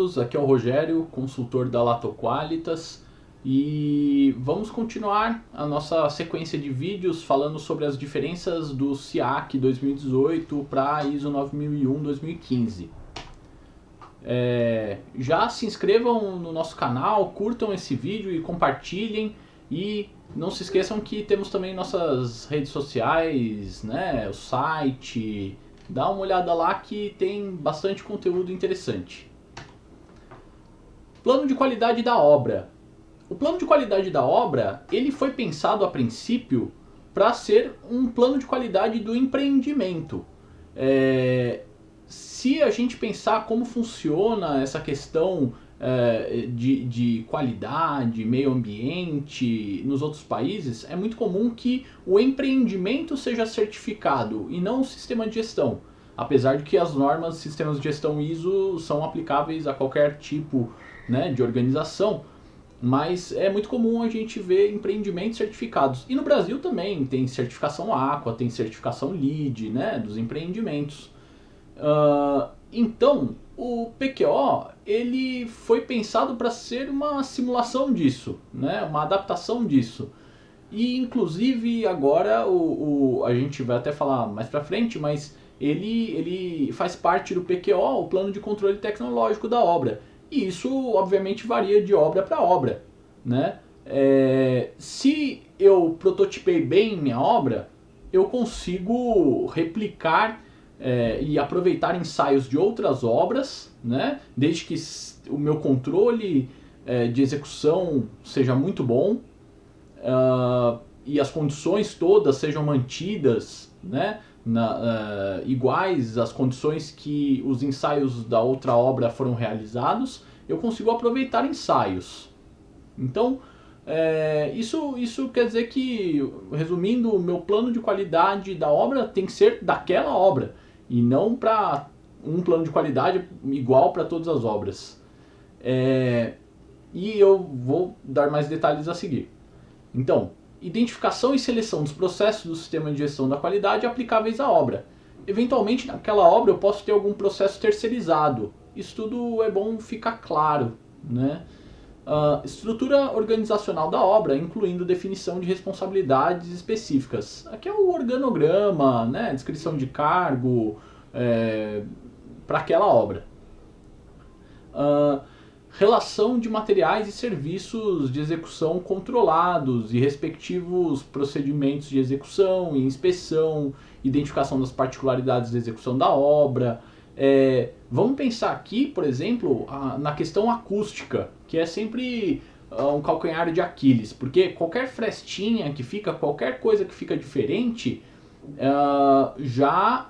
todos, aqui é o Rogério, consultor da Latoqualitas, e vamos continuar a nossa sequência de vídeos falando sobre as diferenças do SIAC 2018 para a ISO 9001-2015. Já se inscrevam no nosso canal, curtam esse vídeo e compartilhem, e não se esqueçam que temos também nossas redes sociais, né, o site. Dá uma olhada lá que tem bastante conteúdo interessante. Plano de qualidade da obra. O plano de qualidade da obra, ele foi pensado a princípio para ser um plano de qualidade do empreendimento. Se a gente pensar como funciona essa questão de qualidade, meio ambiente nos outros países, é muito comum que o empreendimento seja certificado e não o sistema de gestão. Apesar de que as normas, sistemas de gestão ISO são aplicáveis a qualquer tipo, né, de organização, mas é muito comum a gente ver empreendimentos certificados. E no Brasil também tem certificação Aqua, tem certificação LEED, né, dos empreendimentos. Então, o PQO ele foi pensado para ser uma simulação disso, né? Uma adaptação disso. E inclusive agora a gente vai até falar mais para frente, mas ele faz parte do PQO, o plano de controle tecnológico da obra. E isso obviamente varia de obra para obra, né? Se eu prototipei bem minha obra, eu consigo replicar e aproveitar ensaios de outras obras, né? Desde que o meu controle de execução seja muito bom e as condições todas sejam mantidas, né? Iguais às condições que os ensaios da outra obra foram realizados, eu consigo aproveitar ensaios. Então, isso quer dizer que, resumindo, o meu plano de qualidade da obra tem que ser daquela obra e não para um plano de qualidade igual para todas as obras. E eu vou dar mais detalhes a seguir. Então, identificação e seleção dos processos do sistema de gestão da qualidade aplicáveis à obra. Eventualmente, naquela obra eu posso ter algum processo terceirizado. Isso tudo é bom ficar claro, né? Estrutura organizacional da obra, incluindo definição de responsabilidades específicas. Aqui é o organograma, né, descrição de cargo para aquela obra. Relação de materiais e serviços de execução controlados e respectivos procedimentos de execução e inspeção, identificação das particularidades da execução da obra. Vamos pensar aqui, por exemplo, na questão acústica, que é sempre um calcanhar de Aquiles, porque qualquer frestinha que fica, qualquer coisa que fica diferente, já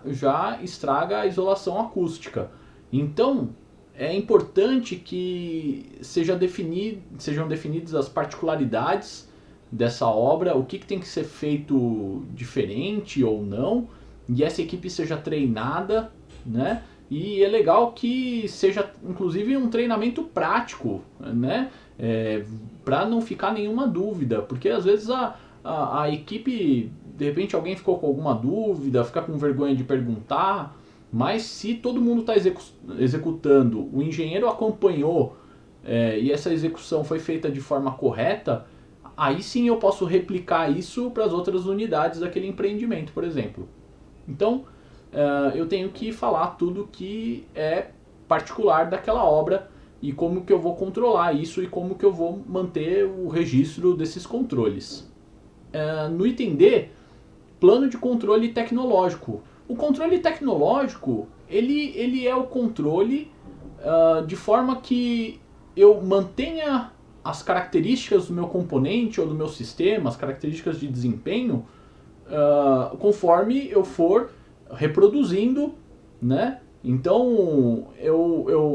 estraga a isolação acústica. Então, é importante que sejam definidas as particularidades dessa obra, o que tem que ser feito diferente ou não, e essa equipe seja treinada, né? E é legal que seja, inclusive, um treinamento prático, né? Para não ficar nenhuma dúvida, porque às vezes a equipe, de repente alguém ficou com alguma dúvida, fica com vergonha de perguntar, mas se todo mundo está executando, o engenheiro acompanhou e essa execução foi feita de forma correta, aí sim eu posso replicar isso para as outras unidades daquele empreendimento, por exemplo. Então, eu tenho que falar tudo que é particular daquela obra e como que eu vou controlar isso e como que eu vou manter o registro desses controles. No item D, plano de controle tecnológico. O controle tecnológico, ele é o controle de forma que eu mantenha as características do meu componente ou do meu sistema, as características de desempenho, conforme eu for reproduzindo, né? Então,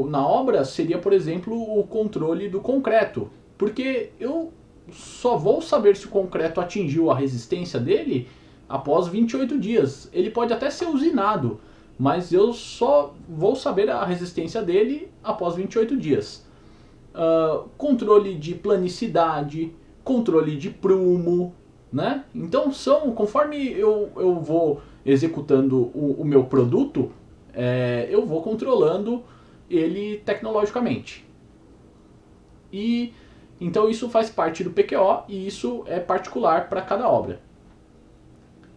na obra seria, por exemplo, o controle do concreto, porque eu só vou saber se o concreto atingiu a resistência dele após 28 dias. Ele pode até ser usinado, mas eu só vou saber a resistência dele após 28 dias. Controle de planicidade, controle de prumo, né? Então conforme eu vou executando o meu produto, eu vou controlando ele tecnologicamente. E então isso faz parte do PQO e isso é particular para cada obra.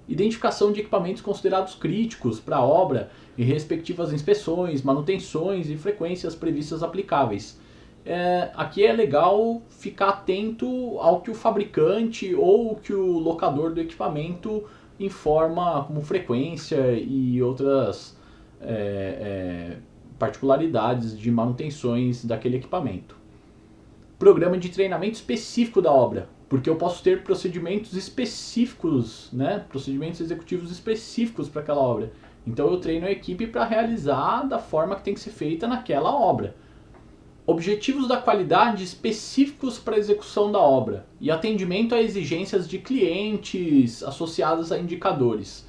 Identificação de equipamentos considerados críticos para a obra e respectivas inspeções, manutenções e frequências previstas aplicáveis. Aqui é legal ficar atento ao que o fabricante ou que o locador do equipamento informa como frequência e outras particularidades de manutenções daquele equipamento. Programa de treinamento específico da obra, porque eu posso ter procedimentos específicos, né? Procedimentos executivos específicos para aquela obra. Então eu treino a equipe para realizar da forma que tem que ser feita naquela obra. Objetivos da qualidade específicos para a execução da obra e atendimento a exigências de clientes associadas a indicadores.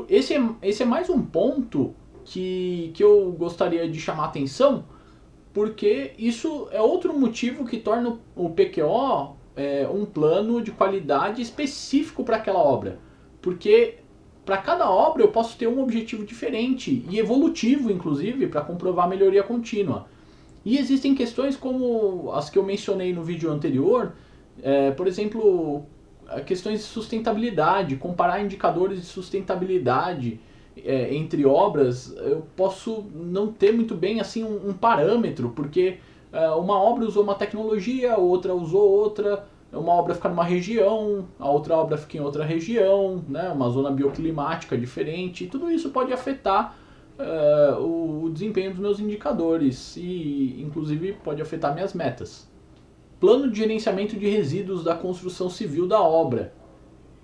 Esse é mais um ponto que eu gostaria de chamar a atenção, porque isso é outro motivo que torna o PQO um plano de qualidade específico para aquela obra. Porque para cada obra eu posso ter um objetivo diferente e evolutivo, inclusive, para comprovar a melhoria contínua. E existem questões como as que eu mencionei no vídeo anterior, por exemplo, questões de sustentabilidade, comparar indicadores de sustentabilidade entre obras. Eu posso não ter muito bem assim um parâmetro, porque uma obra usou uma tecnologia, outra usou outra, uma obra fica numa região, a outra obra fica em outra região, né, uma zona bioclimática diferente. Tudo isso pode afetar o desempenho dos meus indicadores e inclusive pode afetar minhas metas. Plano de gerenciamento de resíduos da construção civil da obra.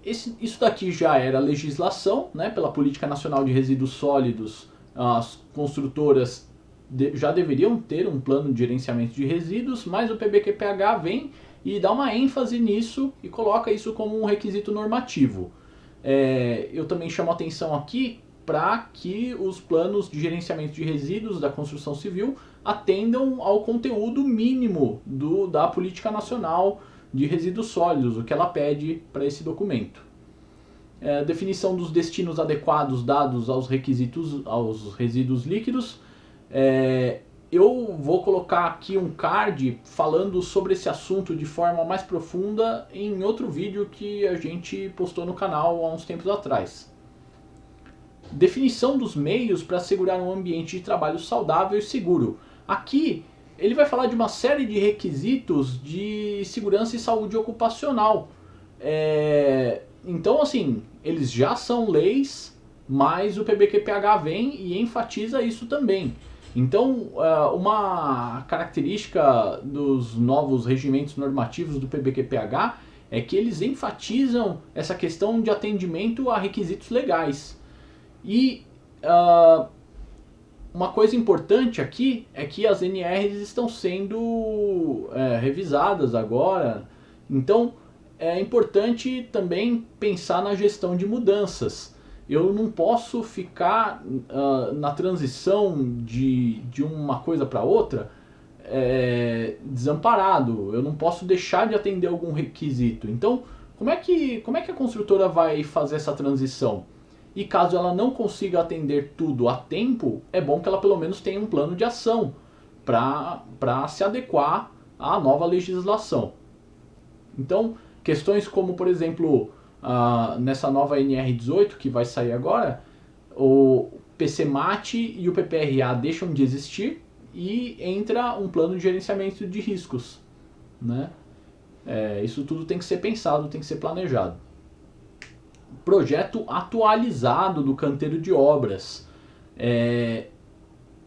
Isso daqui já era legislação, né, pela Política Nacional de Resíduos Sólidos. As construtoras já deveriam ter um plano de gerenciamento de resíduos, mas o PBQPH vem e dá uma ênfase nisso e coloca isso como um requisito normativo. Eu também chamo a atenção aqui para que os planos de gerenciamento de resíduos da construção civil atendam ao conteúdo mínimo da Política Nacional de Resíduos Sólidos, o que ela pede para esse documento. Definição dos destinos adequados dados aos resíduos líquidos. Eu vou colocar aqui um card falando sobre esse assunto de forma mais profunda em outro vídeo que a gente postou no canal há uns tempos atrás. Definição dos meios para assegurar um ambiente de trabalho saudável e seguro. Aqui ele vai falar de uma série de requisitos de segurança e saúde ocupacional. Então, assim, eles já são leis, mas o PBQPH vem e enfatiza isso também. Então, uma característica dos novos regimentos normativos do PBQPH é que eles enfatizam essa questão de atendimento a requisitos legais. E uma coisa importante aqui é que as NRs estão sendo revisadas agora. Então é importante também pensar na gestão de mudanças. Eu não posso ficar na transição de uma coisa para outra desamparado. Eu não posso deixar de atender algum requisito. Então, como é que a construtora vai fazer essa transição? E caso ela não consiga atender tudo a tempo, é bom que ela pelo menos tenha um plano de ação para se adequar à nova legislação. Então, questões como, por exemplo, nessa nova NR18 que vai sair agora, o PCMAT e o PPRA deixam de existir e entra um plano de gerenciamento de riscos, né? Isso tudo tem que ser pensado, tem que ser planejado. Projeto atualizado do canteiro de obras.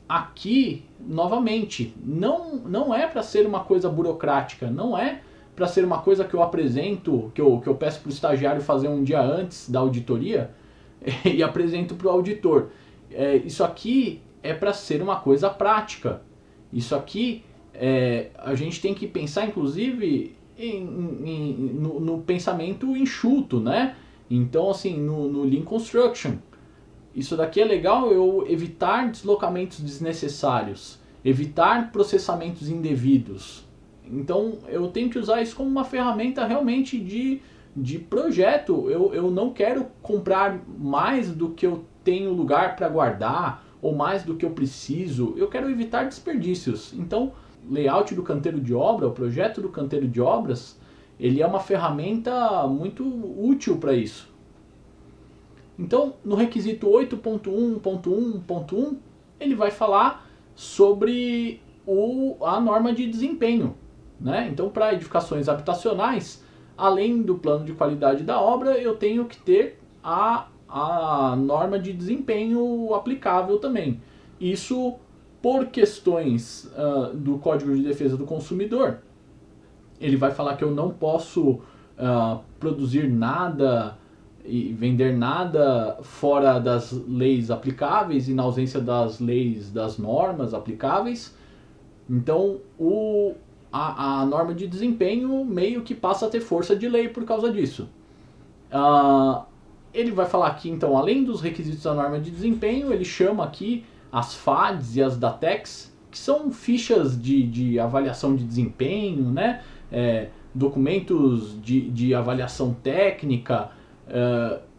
Aqui, novamente, não é para ser uma coisa burocrática, não é para ser uma coisa que eu apresento, que eu peço para o estagiário fazer um dia antes da auditoria e apresento para o auditor. Isso aqui é para ser uma coisa prática. Isso aqui a gente tem que pensar, inclusive, no pensamento enxuto, né? Então, assim, no Lean Construction, isso daqui é legal eu evitar deslocamentos desnecessários, evitar processamentos indevidos. Então, eu tenho que usar isso como uma ferramenta realmente de projeto. Eu não quero comprar mais do que eu tenho lugar para guardar ou mais do que eu preciso, eu quero evitar desperdícios. Então, layout do canteiro de obra, o projeto do canteiro de obras, ele é uma ferramenta muito útil para isso. Então, no requisito 8.1.1.1, ele vai falar sobre a norma de desempenho, né? Então, para edificações habitacionais, além do plano de qualidade da obra, eu tenho que ter a norma de desempenho aplicável também. Isso por questões do Código de Defesa do Consumidor. Ele vai falar que eu não posso produzir nada e vender nada fora das leis aplicáveis e na ausência das leis, das normas aplicáveis. Então, a norma de desempenho meio que passa a ter força de lei por causa disso. Ele vai falar aqui, então, além dos requisitos da norma de desempenho, ele chama aqui as FADs e as DATECs, que são fichas de avaliação de desempenho, né? Documentos de avaliação técnica,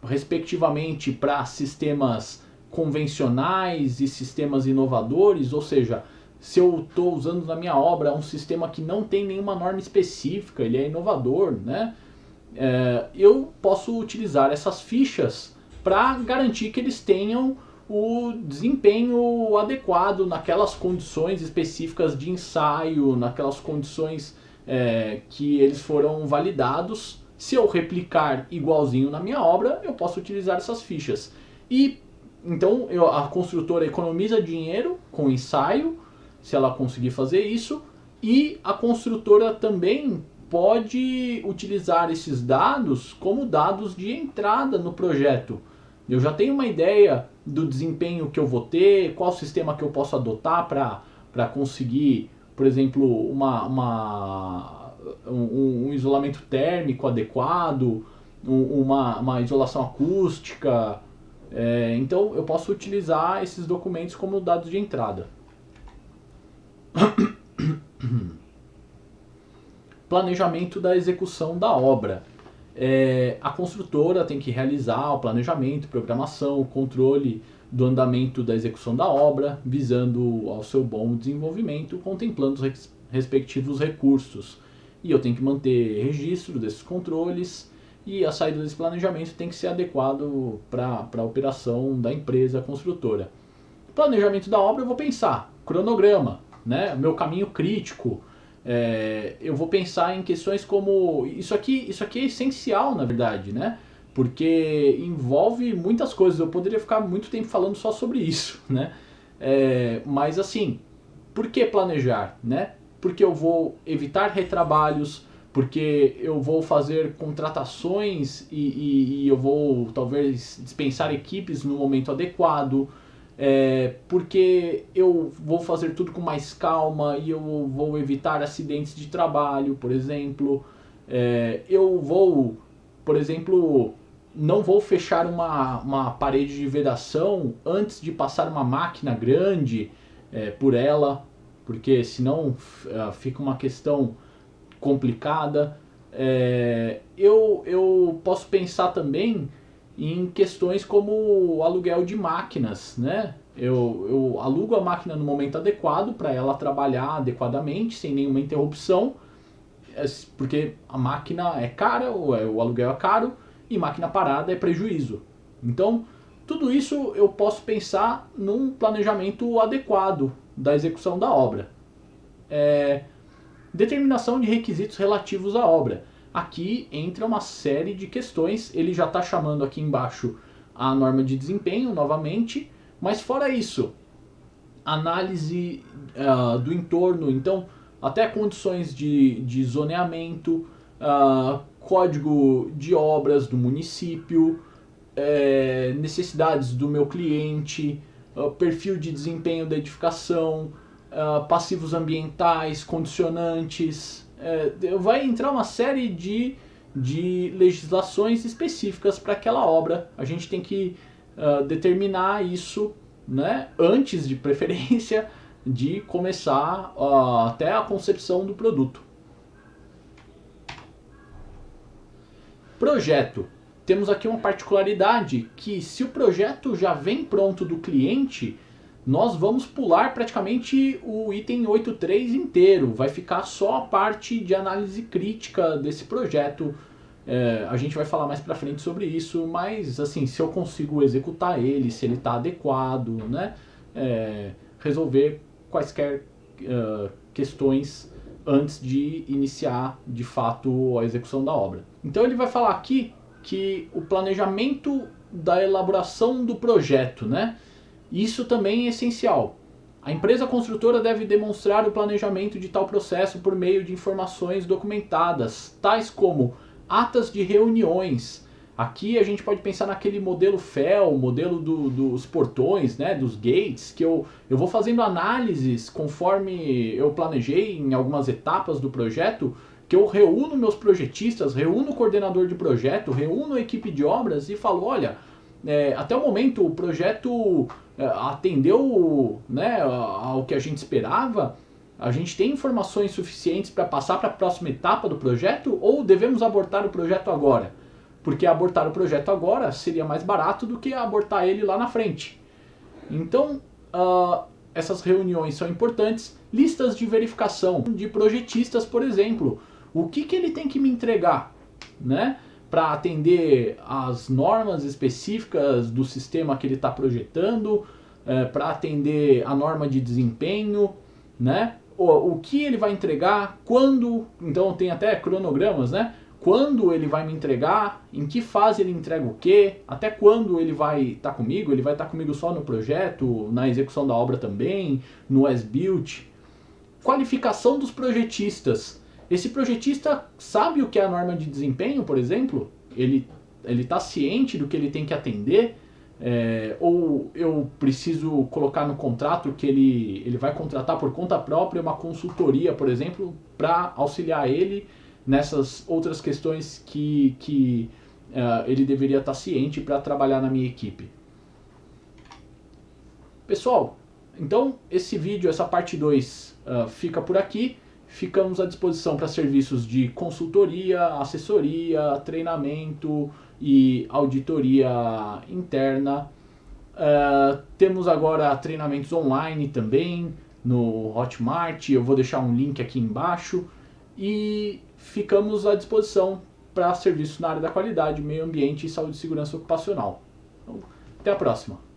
respectivamente para sistemas convencionais e sistemas inovadores, ou seja, se eu estou usando na minha obra um sistema que não tem nenhuma norma específica, ele é inovador, né? Eu posso utilizar essas fichas para garantir que eles tenham o desempenho adequado naquelas condições específicas de ensaio, naquelas condições que eles foram validados. Se eu replicar igualzinho na minha obra, eu posso utilizar essas fichas. E então a construtora economiza dinheiro com ensaio, se ela conseguir fazer isso, e a construtora também pode utilizar esses dados como dados de entrada no projeto. Eu já tenho uma ideia do desempenho que eu vou ter, qual sistema que eu posso adotar para conseguir, por exemplo, um isolamento térmico adequado, uma isolação acústica. Então eu posso utilizar esses documentos como dados de entrada. Planejamento da execução da obra. A construtora tem que realizar o planejamento, programação, controle do andamento da execução da obra, visando ao seu bom desenvolvimento, contemplando os respectivos recursos. E eu tenho que manter registro desses controles, e a saída desse planejamento tem que ser adequado para a operação da empresa construtora. Planejamento da obra, eu vou pensar cronograma, né? Meu caminho crítico. Eu vou pensar em questões como isso aqui é essencial, na verdade, né? Porque envolve muitas coisas. Eu poderia ficar muito tempo falando só sobre isso, né? Mas assim, por que planejar, né? Porque eu vou evitar retrabalhos, porque eu vou fazer contratações e eu vou talvez dispensar equipes no momento adequado. Porque eu vou fazer tudo com mais calma e eu vou evitar acidentes de trabalho, por exemplo. Eu vou, por exemplo, não vou fechar uma parede de vedação antes de passar uma máquina grande por ela, porque senão fica uma questão complicada. Eu posso pensar também em questões como o aluguel de máquinas, né? Eu alugo a máquina no momento adequado para ela trabalhar adequadamente, sem nenhuma interrupção, porque a máquina é cara, o aluguel é caro, e máquina parada é prejuízo. Então, tudo isso eu posso pensar num planejamento adequado da execução da obra. Determinação de requisitos relativos à obra. Aqui entra uma série de questões, ele já está chamando aqui embaixo a norma de desempenho novamente, mas fora isso, análise do entorno, então até condições de zoneamento, código de obras do município, necessidades do meu cliente, perfil de desempenho da edificação, passivos ambientais, condicionantes. Vai entrar uma série de legislações específicas para aquela obra. A gente tem que determinar isso, né, antes, de preferência, de começar até a concepção do produto. Projeto. Temos aqui uma particularidade que, se o projeto já vem pronto do cliente, nós vamos pular praticamente o item 8.3 inteiro, vai ficar só a parte de análise crítica desse projeto. A gente vai falar mais pra frente sobre isso, mas assim, se eu consigo executar ele, se ele está adequado, né? Resolver quaisquer questões antes de iniciar de fato a execução da obra. Então ele vai falar aqui que o planejamento da elaboração do projeto, né? Isso também é essencial. A empresa construtora deve demonstrar o planejamento de tal processo por meio de informações documentadas, tais como atas de reuniões. Aqui a gente pode pensar naquele modelo FEL, modelo dos portões, né, dos gates, que eu vou fazendo análises conforme eu planejei em algumas etapas do projeto, que eu reúno meus projetistas, reúno o coordenador de projeto, reúno a equipe de obras e falo, olha, até o momento o projeto atendeu, né, ao que a gente esperava. A gente tem informações suficientes para passar para a próxima etapa do projeto ou devemos abortar o projeto agora? Porque abortar o projeto agora seria mais barato do que abortar ele lá na frente. Então, essas reuniões são importantes. Listas de verificação de projetistas, por exemplo. O que ele tem que me entregar, né, para atender às normas específicas do sistema que ele está projetando, para atender a norma de desempenho, né? O que ele vai entregar, quando, então tem até cronogramas, né? Quando ele vai me entregar, em que fase ele entrega o quê, até quando ele vai estar comigo, ele vai estar comigo só no projeto, na execução da obra também, no as-built. Qualificação dos projetistas. Esse projetista sabe o que é a norma de desempenho, por exemplo? Ele está ciente do que ele tem que atender? Ou eu preciso colocar no contrato que ele vai contratar por conta própria uma consultoria, por exemplo, para auxiliar ele nessas outras questões que ele deveria estar ciente para trabalhar na minha equipe. Pessoal, então esse vídeo, essa parte 2 fica por aqui. Ficamos à disposição para serviços de consultoria, assessoria, treinamento e auditoria interna. Temos agora treinamentos online também no Hotmart, eu vou deixar um link aqui embaixo. E ficamos à disposição para serviços na área da qualidade, meio ambiente e saúde e segurança ocupacional. Então, até a próxima!